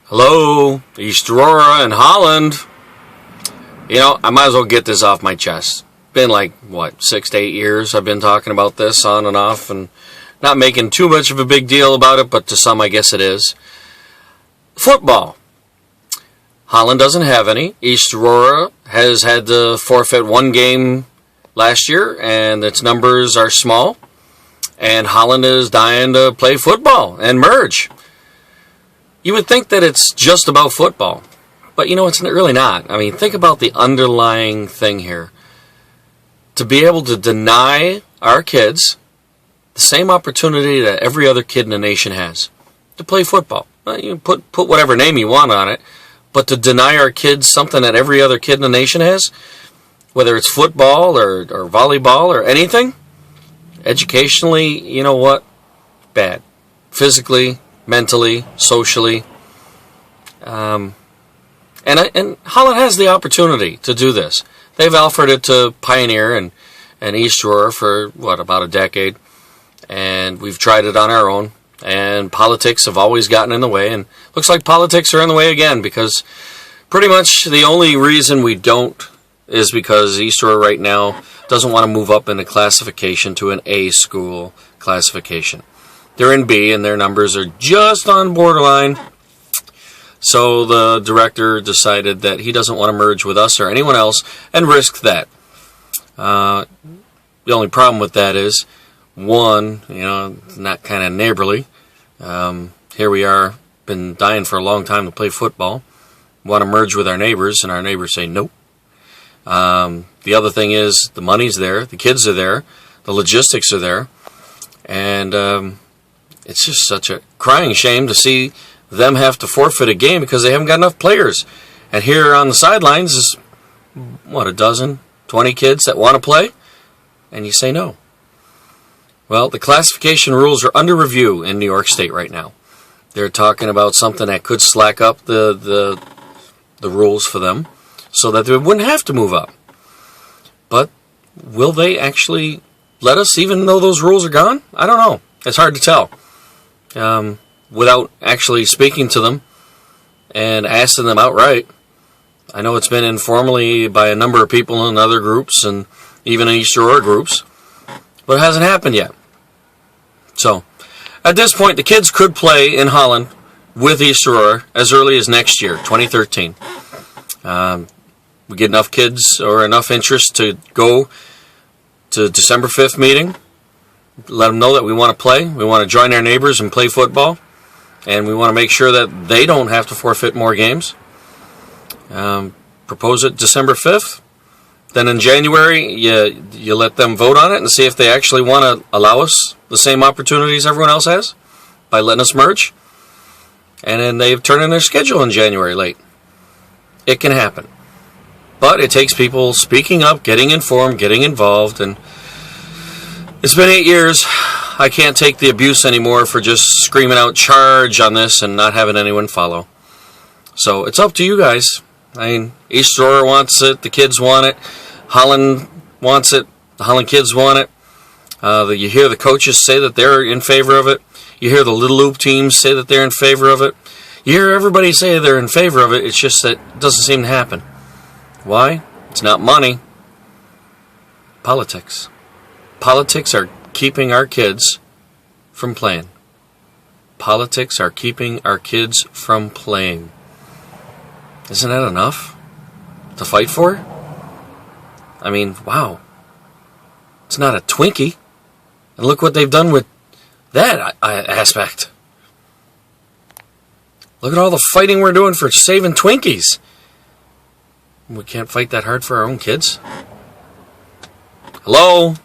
Hello, East Aurora and Holland. I might as well get this off my chest. Been 6 to 8 years I've been talking about this on and off and not making too much of a big deal about it, but to some I guess it is. Football. Holland doesn't have any. East Aurora has had to forfeit one game last year and its numbers are small. And Holland is dying to play football and merge. You would think that it's just about football, but it's really not. I mean, think about the underlying thing here. To be able to deny our kids the same opportunity that every other kid in the nation has to play football. You put whatever name you want on it, but to deny our kids something that every other kid in the nation has, whether it's football or volleyball or anything, educationally, you know what? Bad. Physically, mentally, socially. And Holland has the opportunity to do this. They've offered it to Pioneer and East Aurora for, about a decade. And we've tried it on our own. And politics have always gotten in the way. And looks like politics are in the way again, because pretty much the only reason we don't is because East Aurora right now doesn't want to move up in the classification to an A school classification. They're in B, and their numbers are just on borderline. So the director decided that he doesn't want to merge with us or anyone else and risk that. The only problem with that is, one, not kind of neighborly. Here we are, been dying for a long time to play football. Want to merge with our neighbors, and our neighbors say nope. The other thing is, the money's there, the kids are there, the logistics are there, and it's just such a crying shame to see them have to forfeit a game because they haven't got enough players. And here on the sidelines is, a dozen, 20 kids that want to play, and you say no. Well, the classification rules are under review in New York State right now. They're talking about something that could slack up the rules for them so that they wouldn't have to move up. But will they actually let us, even though those rules are gone? I don't know. It's hard to tell. Without actually speaking to them and asking them outright. I know it's been informally by a number of people in other groups and even East Aurora groups, but it hasn't happened yet. So, at this point, the kids could play in Holland with East Aurora as early as next year, 2013. We get enough kids or enough interest to go to December 5th meeting. Let them know that we want to play. We want to join our neighbors and play football. And we want to make sure that they don't have to forfeit more games. Propose it December 5th. Then in January, you let them vote on it and see if they actually want to allow us the same opportunities everyone else has by letting us merge. And then they turn in their schedule in January late. It can happen. But it takes people speaking up, getting informed, getting involved, and it's been 8 years. I can't take the abuse anymore for just screaming out charge on this and not having anyone follow. So it's up to you guys. East Aurora wants it. The kids want it. Holland wants it. The Holland kids want it. You hear the coaches say that they're in favor of it. You hear the Little Loop teams say that they're in favor of it. You hear everybody say they're in favor of it. It's just that it doesn't seem to happen. Why? It's not money. Politics. Politics are keeping our kids from playing. Politics are keeping our kids from playing. Isn't that enough to fight for? Wow. It's not a Twinkie. And look what they've done with that aspect. Look at all the fighting we're doing for saving Twinkies. We can't fight that hard for our own kids. Hello?